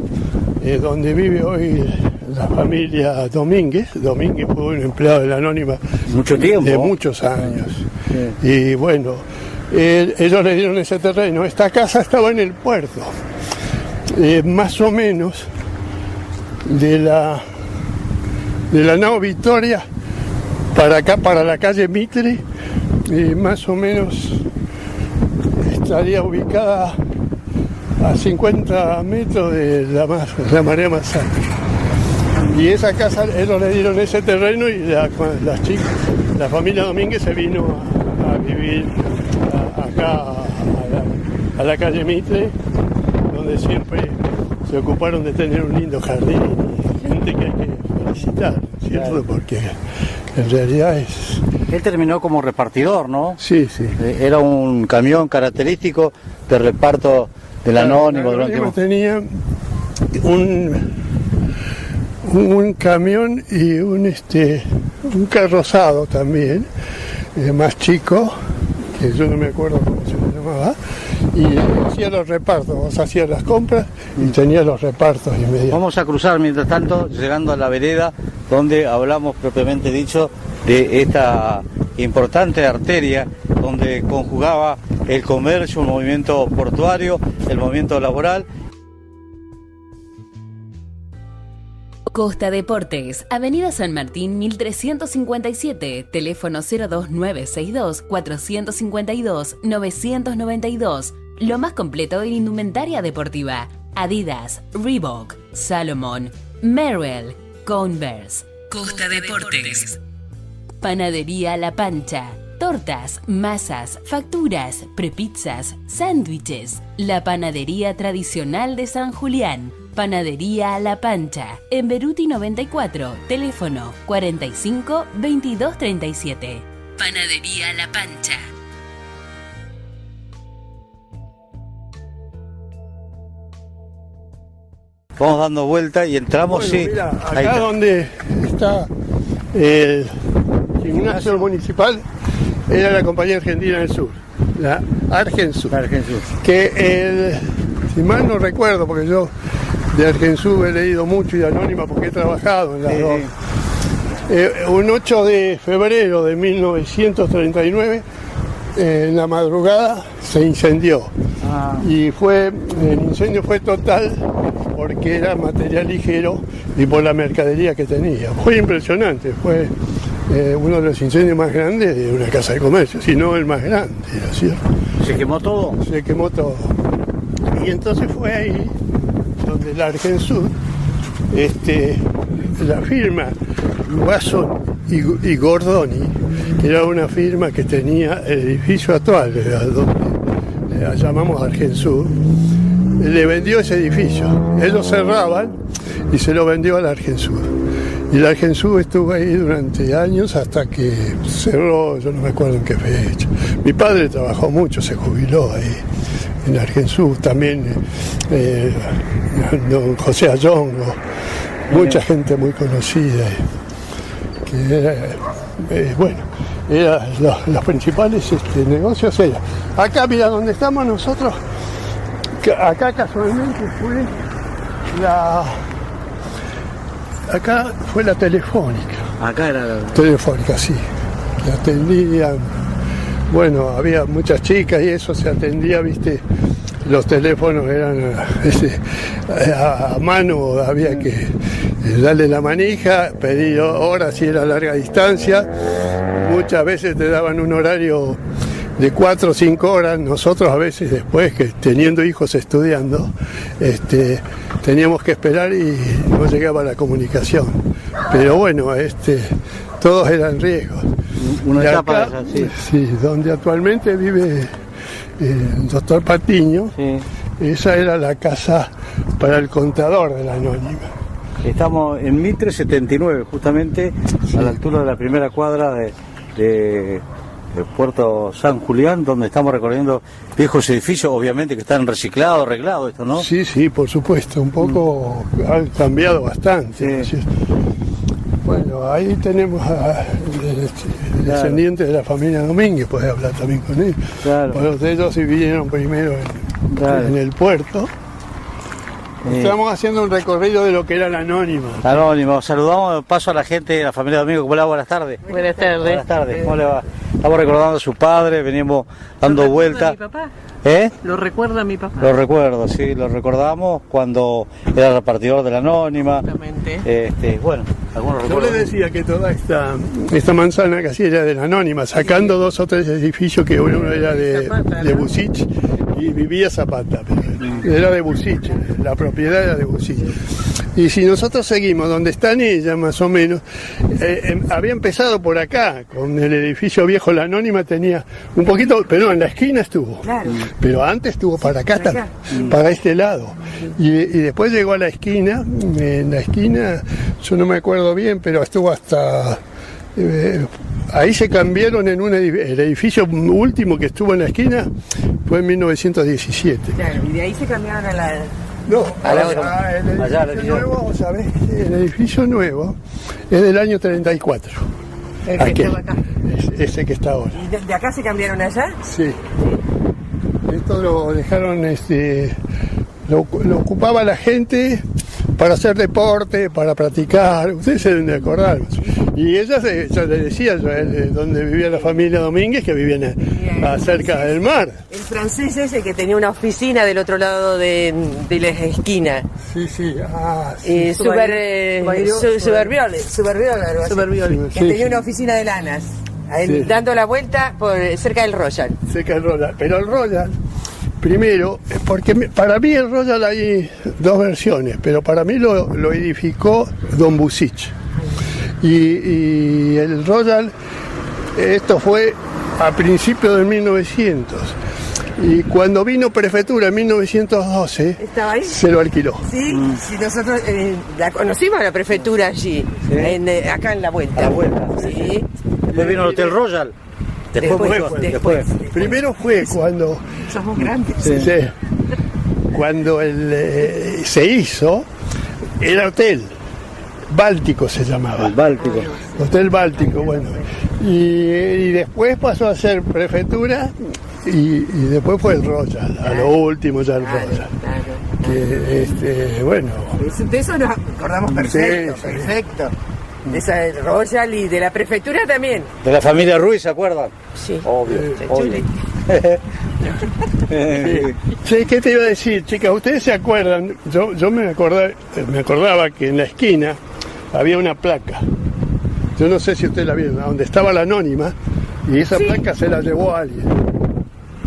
donde vive hoy la familia Domínguez fue un empleado de la anónima mucho tiempo, de muchos años. Sí. Y bueno, ellos le dieron ese terreno. Esta casa estaba en el puerto, más o menos de la nao Victoria para acá, para la calle Mitre, más o menos estaría ubicada a 50 metros de la marea más alta. Y esa casa, ellos le dieron ese terreno y las chicas, la familia Domínguez se vino a vivir acá a la calle Mitre, donde siempre se ocuparon de tener un lindo jardín, y gente que hay que felicitar, ¿cierto? Claro. Porque en realidad es... Él terminó como repartidor, ¿no? Sí, sí. Era un camión característico de reparto del anónimo. El anónimo tenía un camión y un carrozado también, más chico, que yo no me acuerdo cómo se le llamaba, y hacía los repartos. Vos hacías las compras y tenía los repartos inmediatos. Vamos a cruzar mientras tanto, llegando a la vereda, donde hablamos propiamente dicho de esta importante arteria donde conjugaba el comercio, un movimiento portuario, el movimiento laboral. Costa Deportes, Avenida San Martín 1357, teléfono 02962 452 992. Lo más completo en indumentaria deportiva: Adidas, Reebok, Salomon, Merrell, Converse. Costa Deportes. Panadería La Pancha. Tortas, masas, facturas, prepizzas, sándwiches. La panadería tradicional de San Julián. Panadería La Pancha, en Beruti 94, teléfono 45 22 37. Panadería La Pancha. Vamos dando vuelta y entramos, bueno, sí. Mirá, acá donde está el gimnasio municipal, era la Compañía Argentina del Sur, la Argensur. Que si mal no recuerdo, porque yo de Argensur he leído mucho y de Anónima porque he trabajado en las dos. Un 8 de febrero de 1939, en la madrugada, se incendió. Y el incendio fue total porque era material ligero y por la mercadería que tenía. Fue impresionante, fue uno de los incendios más grandes de una casa de comercio, si no el más grande, ¿no es cierto? ¿Se quemó todo? Se quemó todo. Y entonces fue ahí donde la Argensur, la firma Wasson y Gordoni, que era una firma que tenía el edificio actual, donde la llamamos Argensur, le vendió ese edificio. Ellos cerraban y se lo vendió a la Argensur. Y la Argensur estuvo ahí durante años hasta que cerró, yo no me acuerdo en qué fecha. Mi padre trabajó mucho, se jubiló ahí en Argensur, también don José Ayongo, mucha gente muy conocida, que eran los principales negocios. Acá, mira, donde estamos nosotros, acá casualmente acá fue la Telefónica. Acá era la Telefónica, sí, que atendían. Bueno, había muchas chicas y eso se atendía, viste, los teléfonos eran a mano, había que darle la manija, pedir horas si era larga distancia. Muchas veces te daban un horario de 4 o 5 horas. Nosotros a veces después, que teniendo hijos estudiando, teníamos que esperar y no llegaba la comunicación. Pero bueno, todos eran riesgos. Una y etapa acá, de esa, sí, donde actualmente vive el doctor Patiño, sí. Esa era la casa para el contador de la Anónima. Estamos en Mitre 79, justamente a la altura de la primera cuadra de Puerto San Julián, donde estamos recorriendo viejos edificios, obviamente que están reciclados, arreglados, esto, ¿no? Sí, sí, por supuesto, un poco han cambiado bastante. Sí. Bueno, ahí tenemos a descendientes de la familia Domínguez, podés hablar también con ellos. Claro. Bueno, ellos sí vinieron primero en el puerto. Estamos haciendo un recorrido de lo que era la Anónima. Anónimo, saludamos, paso a la gente de la familia Domínguez. ¿Cómo le va? Buenas tardes. Buenas tardes. Buenas tardes, ¿cómo le va? Estamos recordando a su padre, venimos dando vueltas. ¿Mi papá? ¿Eh? ¿Lo recuerda mi papá? Lo recuerdo, sí, lo recordamos cuando era repartidor de la Anónima. Exactamente. Bueno, algunos Yo recuerdos. le decía que toda esta manzana casi era de la Anónima, sacando 2 o 3 edificios, que uno era Zapata, de ¿no? Busich y vivía Zapata, pero era de Busich, la propiedad era de Busich. Y si nosotros seguimos donde están ellas, más o menos, había empezado por acá, con el edificio viejo, la Anónima tenía un poquito, pero en la esquina estuvo. Claro. Pero antes estuvo para acá, Para acá. para este lado. Y después llegó a la esquina, en la esquina, yo no me acuerdo bien, pero estuvo hasta... ahí se cambiaron en el edificio último que estuvo en la esquina, fue en 1917. Claro, y de ahí se cambiaron a la... No, A la otra. el Allá, edificio nuevo, ¿sabés? El edificio nuevo es del año 34. El que Aquel, estaba acá. ese que está ahora. ¿Y de acá se cambiaron allá? Sí. Esto lo dejaron, lo ocupaba la gente para hacer deporte, para practicar. Ustedes se deben de acordar. Y ella, yo le decía, donde vivía la familia Domínguez, que vivían cerca del mar. El francés ese que tenía una oficina del otro lado de la esquina. Sí, sí. Ah, sí. Superviole, algo así. Superviole. Que Sí, tenía sí. una oficina de lanas. Sí. Dando la vuelta cerca del Royal. Cerca del Royal. Pero el Royal, primero, porque para mí el Royal hay 2 versiones, pero para mí lo edificó Don Busich. Y el Royal, esto fue a principios del 1900. Y cuando vino Prefectura en 1912, ¿Estaba ahí? se lo alquiló. Sí, sí, nosotros la conocimos a la prefectura allí, acá en la vuelta. A la vuelta. Sí. Después vino el Hotel Royal. Después. Primero fue cuando... Somos grandes. Sí. Cuando se hizo, era hotel. Báltico se llamaba. El Báltico. Hotel Báltico, bueno. Y después pasó a ser prefectura y después fue el Royal, a lo último ya el Royal. Que, bueno. De eso nos acordamos perfecto, Sí, sí. perfecto. De esa del Royal y de la prefectura también. De la familia Ruiz, ¿se acuerdan? Sí. Obvio, obvio. Sí, ¿qué te iba a decir, chicas? ¿Ustedes se acuerdan? Yo me acordaba que en la esquina había una placa. Yo no sé si ustedes la vieron, donde estaba la anónima, y esa placa se la llevó a alguien.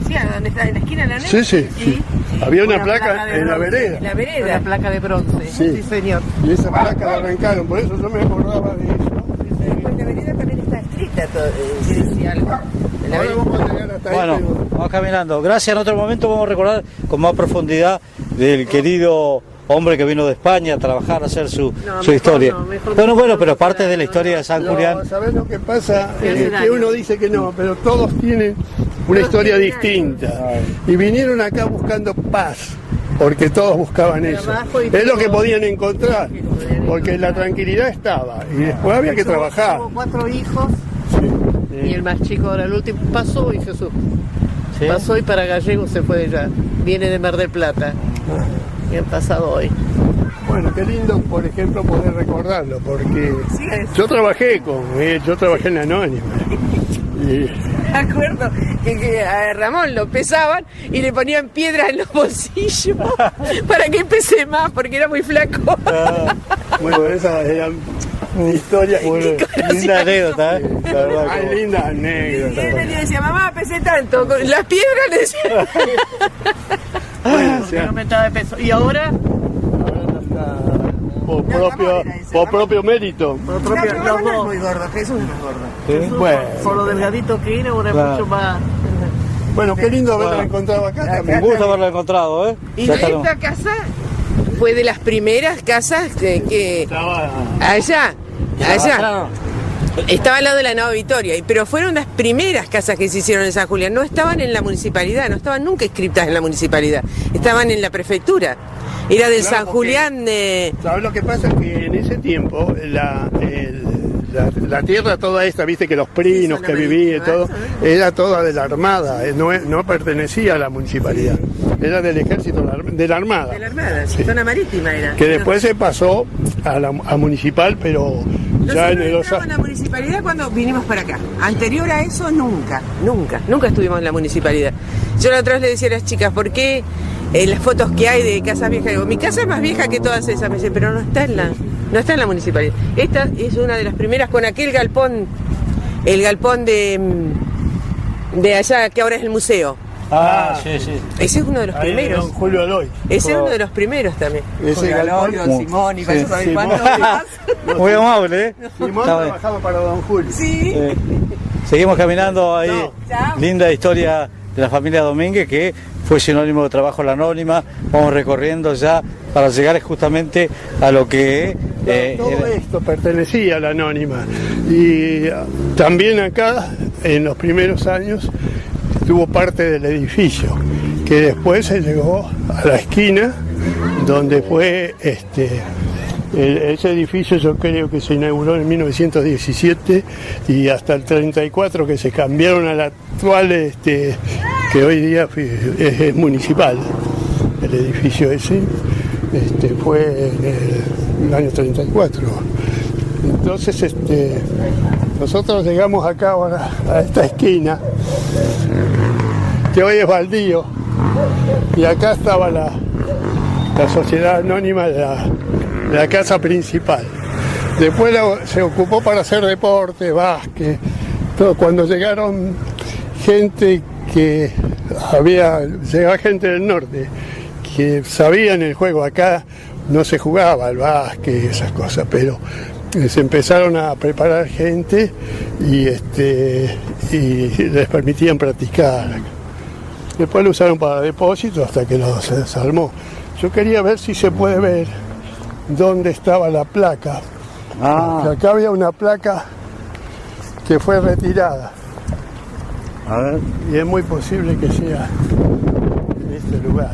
Sí, ¿dónde está? ¿En la esquina de la Sí, sí. Sí. Había una placa de en la bronce, vereda. En la vereda. La placa de bronce. Sí. Señor. Y esa placa la arrancaron, por eso yo me acordaba de eso. En la vereda también está escrita todo, si decía algo. En la Ahora vereda. vamos a llegar hasta Bueno, ahí, pero- vamos caminando. Gracias. En otro momento vamos a recordar con más profundidad del querido hombre que vino de España a trabajar, a hacer su historia. Bueno, pero parte de la historia de San Julián. ¿Sabés lo que pasa? Que uno dice que no, pero todos tienen una historia distinta. Y vinieron acá buscando paz, porque todos buscaban eso. Es lo que podían encontrar, porque la tranquilidad estaba, y después había que trabajar. Tuvo 4 hijos y el más chico ahora el último pasó y Jesús. ¿Sí? Pasó y para Gallego se fue ya. Viene de Mar del Plata. Y han pasado hoy. Bueno, qué lindo, por ejemplo, poder recordarlo, porque yo trabajé en la Anónima. Y Me acuerdo que a Ramón lo pesaban y le ponían piedras en los bolsillos para que pese más, porque era muy flaco. bueno, esas eran historias. Linda anécdota, ¿eh? La verdad que- Hay lindas Y él anécdotas. venía y decía, mamá, pesé tanto. Con las piedras le decía. Bueno, o sea, No aumentaba de peso. Y ahora, ahora ya está por Ramón propio mérito. por propio, No, los Ramón no es dos. muy gordo, Jesús no es gordo. ¿Sí? Bueno, Por lo delgadito que era, ahora Claro. es mucho más. bueno, qué lindo haberlo Bueno. encontrado acá Un también. gusto haberlo encontrado, ¿eh? Y Ya está. esta casa fue de las primeras casas que Estaba allá, Claro. estaba al lado de la Nueva Victoria, pero fueron las primeras casas que se hicieron en San Julián. No estaban en la municipalidad, no estaban nunca inscritas en la municipalidad, estaban en la prefectura. Era del Claro, San porque- Julián de... ¿Sabes lo que pasa? Que en ese tiempo la tierra toda esta, viste que los prinos Sí, que zona vivían y marítima, todo, eso, era toda de la Armada, no pertenecía a la municipalidad, era del ejército, de la Armada. De la Armada, Sí. zona marítima era. Que después se pasó a municipal, pero ya en el Nosotros en la municipalidad cuando vinimos para acá. Anterior a eso, nunca estuvimos en la municipalidad. Yo la otra vez le decía a las chicas, ¿por qué las fotos que hay de casas viejas? Digo, mi casa es más vieja que todas esas. Me dicen, pero no está en la municipalidad. Esta es una de las primeras con aquel galpón, el galpón de allá, que ahora es el museo. Sí, sí. Ese es uno de los ahí primeros. don Julio Aloy. Ese es uno de los primeros también. Ese galpón, Don Simón y Sí, Simón. Muy amable, ¿eh? Simón Está bien. trabajaba para don Julio. Sí. Seguimos caminando ahí. Chao. Linda historia de la familia Domínguez, que fue sinónimo de trabajo en la Anónima. Vamos recorriendo ya para llegar justamente a lo que Todo era- esto pertenecía a la Anónima. Y también acá, en los primeros años, tuvo parte del edificio, que después se llegó a la esquina, donde fue ese edificio. Yo creo que se inauguró en 1917 y hasta el 34, que se cambiaron al actual, que hoy día es municipal. El edificio ese fue en el año 34. Entonces nosotros llegamos acá ahora a esta esquina, que hoy es baldío, y acá estaba la sociedad anónima de la casa principal. Después se ocupó para hacer deporte, básquet, todo. Cuando llegaron gente llegaba gente del norte que sabían el juego. Acá no se jugaba al básquet, esas cosas, pero se empezaron a preparar gente y les permitían practicar. Después lo usaron para depósitos hasta que se desarmó. Yo quería ver si se puede ver dónde estaba la placa. Porque acá había una placa que fue retirada. A ver. Y es muy posible que sea en este lugar.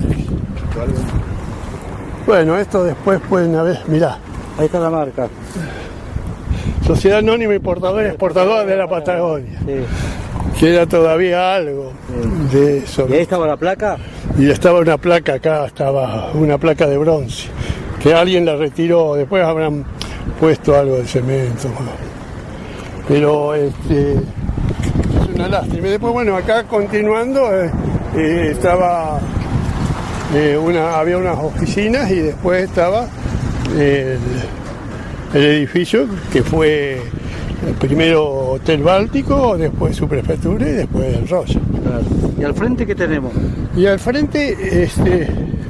Bueno, esto después pueden haber, mirá, Ahí está la marca. Sociedad Anónima Importadora y Exportadora de la Patagonia. Sí. Que era todavía algo de eso. ¿Y ahí estaba la placa? Y estaba una placa acá, estaba una placa de bronce, que alguien la retiró, después habrán puesto algo de cemento. Pero es una lástima. Y después, bueno, acá continuando, estaba había unas oficinas y después estaba el edificio que fue primero Hotel Báltico, después su prefectura y después el Roya. Claro. ¿Y al frente qué tenemos? Y al frente,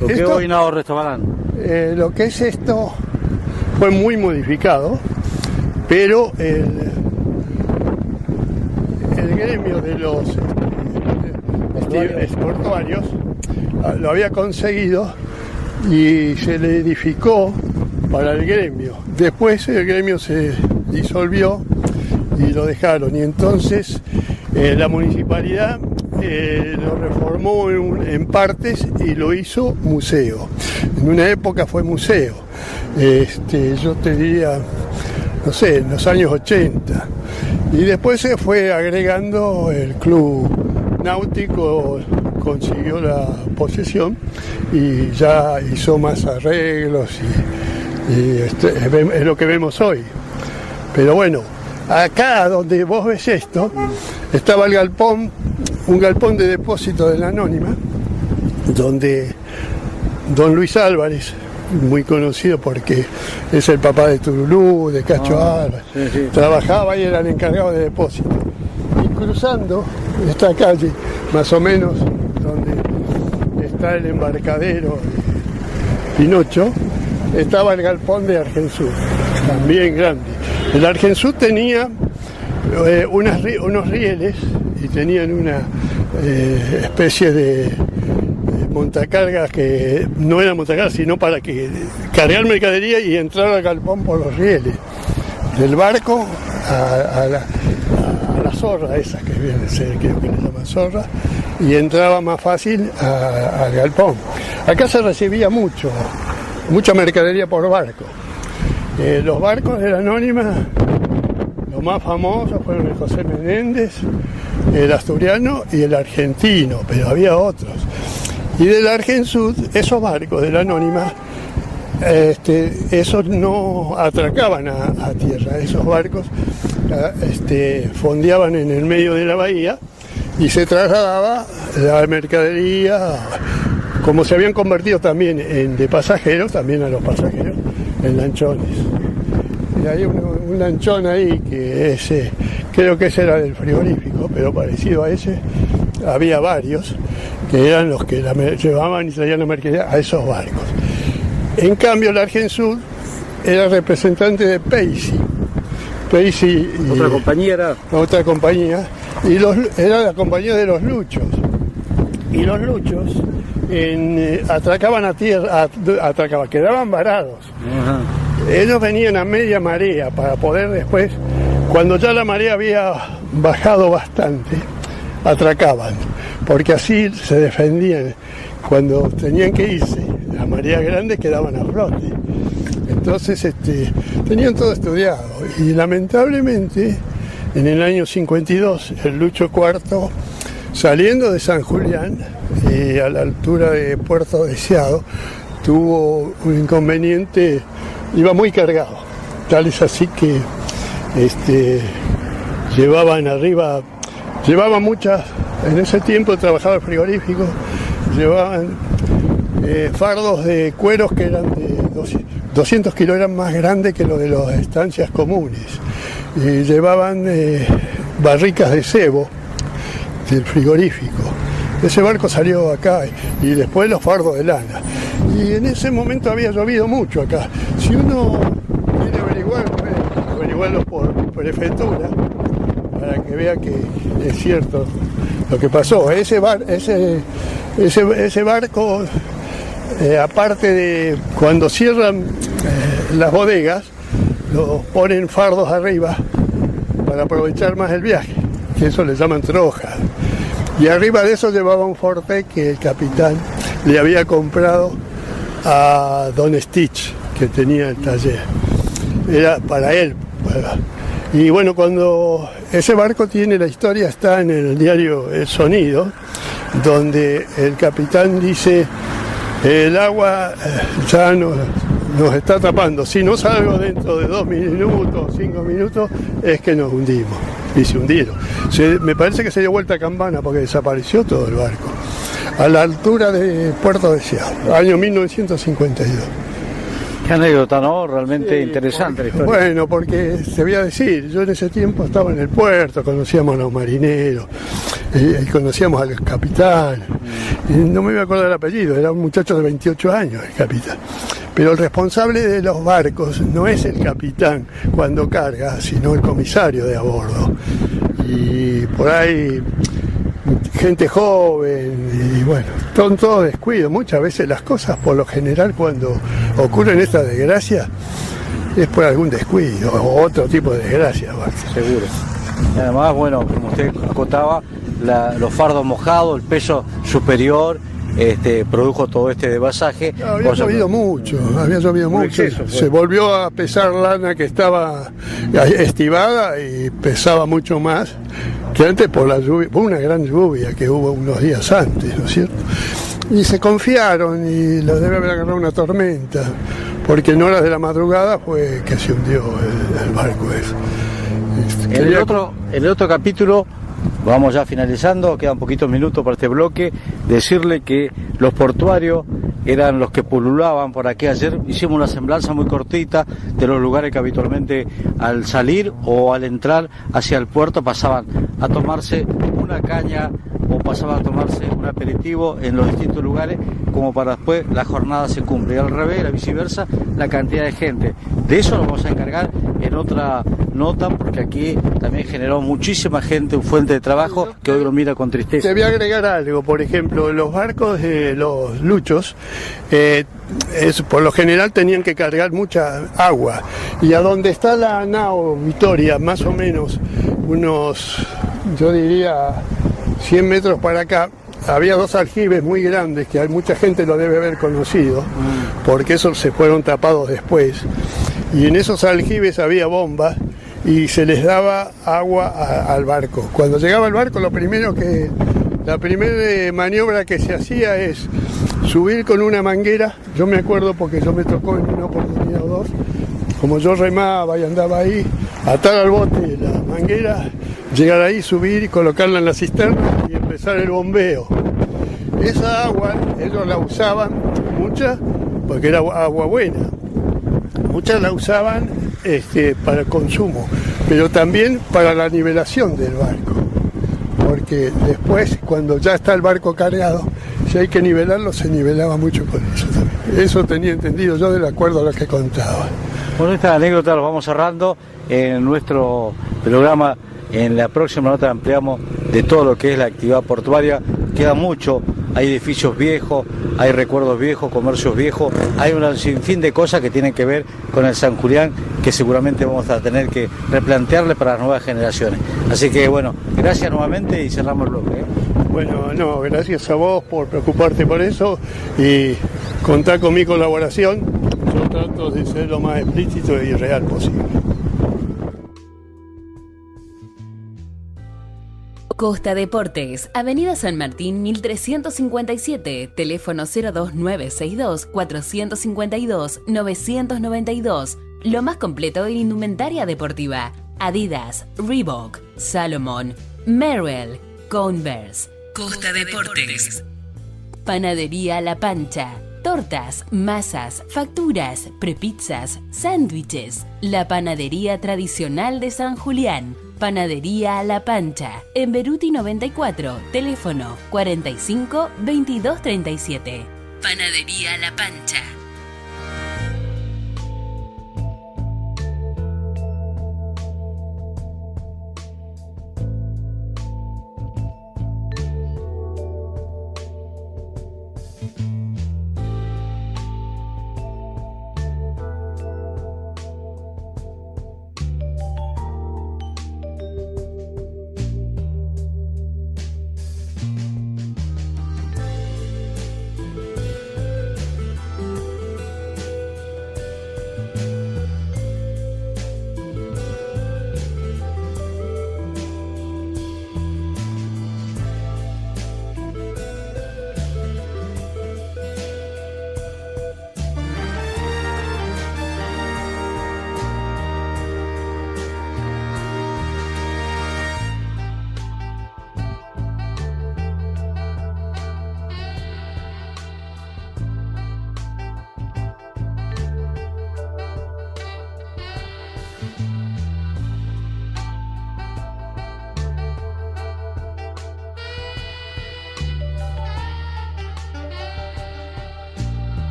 Lo que hoy no restaurante. lo que es esto fue muy modificado, pero el gremio de los portuarios lo había conseguido y se le edificó para el gremio. Después el gremio se disolvió y lo dejaron, y entonces la municipalidad lo reformó en partes y lo hizo museo. En una época fue museo, yo te diría, no sé, en los años 80, y después se fue agregando el club náutico, consiguió la posesión y ya hizo más arreglos y es lo que vemos hoy. Pero bueno, acá donde vos ves esto, estaba el galpón, un galpón de depósito de la Anónima, donde don Luis Álvarez, muy conocido porque es el papá de Turulú, de Cacho Álvarez, sí. trabajaba y era el encargado de depósito. Y cruzando esta calle, más o menos donde está el embarcadero de Pinocho, estaba el galpón de Argensur, también grande. El Argensur tenía unos rieles y tenían una especie de montacargas que no eran montacargas, sino para que cargar mercadería y entrar al galpón por los rieles. Del barco a la zorra, esas que vienen a ser, creo que le llaman zorra, y entraba más fácil al galpón. Acá se recibía mucha mercadería por barco. Los barcos de la Anónima, los más famosos fueron el José Menéndez, el asturiano y el argentino, pero había otros. Y del Argensud, esos barcos de la Anónima, esos no atracaban a tierra, esos barcos fondeaban en el medio de la bahía y se trasladaba la mercadería, como se habían convertido también de pasajeros, también a los pasajeros, en lanchones. Y hay un lanchón ahí que creo que ese era del frigorífico, pero parecido a ese había varios que eran los que llevaban y traían la mercadería a esos barcos. En cambio, el Argensud era representante de Peysi. ¿Otra compañía era? Otra compañía, y era la compañía de los luchos. Y los luchos atracaban a tierra, quedaban varados. Ajá. Ellos venían a media marea para poder después, cuando ya la marea había bajado bastante, atracaban, porque así se defendían. Cuando tenían que irse, las mareas grandes quedaban a flote. Entonces tenían todo estudiado, y lamentablemente en el año 52 el Lucho IV, saliendo de San Julián a la altura de Puerto Deseado, tuvo un inconveniente, iba muy cargado, tal es así que llevaban muchas, en ese tiempo trabajaba el frigorífico, llevaban fardos de cueros que eran de 200 kilos, eran más grandes que los de las estancias comunes, y llevaban barricas de cebo del frigorífico. Ese barco salió acá y después los fardos de lana. Y en ese momento había llovido mucho acá. Si uno quiere averiguarlo por prefectura, para que vea que es cierto lo que pasó. Ese barco, aparte de cuando cierran las bodegas, los ponen fardos arriba para aprovechar más el viaje, que eso le llaman trojas. Y arriba de eso llevaba un forte que el capitán le había comprado a Don Stitch, que tenía el taller. era para él. Y bueno, cuando ese barco tiene la historia, está en el diario El Sonido, donde el capitán dice: el agua ya nos está tapando, si no salgo dentro de 2 minutos, 5 minutos, es que nos hundimos. Y se hundieron. Me parece que se dio vuelta a campana porque desapareció todo el barco, a la altura de Puerto Deseado, año 1952. Qué anécdota, ¿no? Realmente interesante la historia. Bueno, porque te voy a decir, yo en ese tiempo estaba en el puerto, conocíamos a los marineros, conocíamos al capitán, y no me voy a acordar el apellido, era un muchacho de 28 años el capitán. Pero el responsable de los barcos no es el capitán cuando carga, sino el comisario de a bordo. Y por ahí gente joven, y bueno, son todo descuido. Muchas veces las cosas, por lo general, cuando ocurren estas desgracias, es por algún descuido o otro tipo de desgracia. Seguro. Y además, bueno, como usted contaba, los fardos mojados, el peso superior, produjo todo este desvasaje. Había llovido mucho. Exceso, se volvió a pesar lana que estaba estivada y pesaba mucho más que antes por la lluvia, por una gran lluvia que hubo unos días antes, ¿no es cierto? Y se confiaron y los debe haber agarrado una tormenta, porque en horas de la madrugada fue que se hundió el barco ese. En el otro capítulo, vamos ya finalizando, quedan poquitos minutos para este bloque, decirle que los portuarios eran los que pululaban por aquí. Ayer hicimos una semblanza muy cortita de los lugares que habitualmente al salir o al entrar hacia el puerto pasaban a tomarse una caña o pasaban a tomarse un aperitivo en los distintos lugares, como para después la jornada se cumple. Y al revés, la viceversa, la cantidad de gente. De eso nos vamos a encargar en otra nota, porque aquí también generó muchísima gente, un fuente de trabajo que hoy lo mira con tristeza. Te voy a agregar algo, por ejemplo, los barcos de los luchos, por lo general tenían que cargar mucha agua, y a donde está la nao Victoria, más o menos unos, yo diría, 100 metros para acá, había 2 aljibes muy grandes que mucha gente lo debe haber conocido, porque esos se fueron tapados después, y en esos aljibes había bombas y se les daba agua al barco. Cuando llegaba el barco, la primera maniobra que se hacía es subir con una manguera. Yo me acuerdo porque yo me tocó en una oportunidad o dos, como yo remaba y andaba ahí, atar al bote la manguera, llegar ahí, subir y colocarla en la cisterna y empezar el bombeo. Esa agua ellos la usaban, mucha, porque era agua buena. Muchas la usaban para el consumo, pero también para la nivelación del barco, porque después, cuando ya está el barco cargado, si hay que nivelarlo, se nivelaba mucho con eso también. Eso tenía entendido yo, de acuerdo a lo que contaba. Bueno, esta anécdota la vamos cerrando en nuestro programa. En la próxima nota ampliamos de todo lo que es la actividad portuaria. Queda mucho, hay edificios viejos, hay recuerdos viejos, comercios viejos, hay un sinfín de cosas que tienen que ver con el San Julián, que seguramente vamos a tener que replantearle para las nuevas generaciones. Así que bueno, gracias nuevamente y cerramos el bloque. Bueno, no, gracias a vos por preocuparte por eso y contar con mi colaboración. Yo trato de ser lo más explícito y real posible. Costa Deportes, Avenida San Martín 1357, teléfono 02962 452 992. Lo más completo en indumentaria deportiva: Adidas, Reebok, Salomon, Merrell, Converse. Costa Deportes. Panadería La Pancha. Tortas, masas, facturas, prepizzas, sándwiches. La panadería tradicional de San Julián. Panadería La Pancha, en Beruti 94, teléfono 45 22 37. Panadería La Pancha.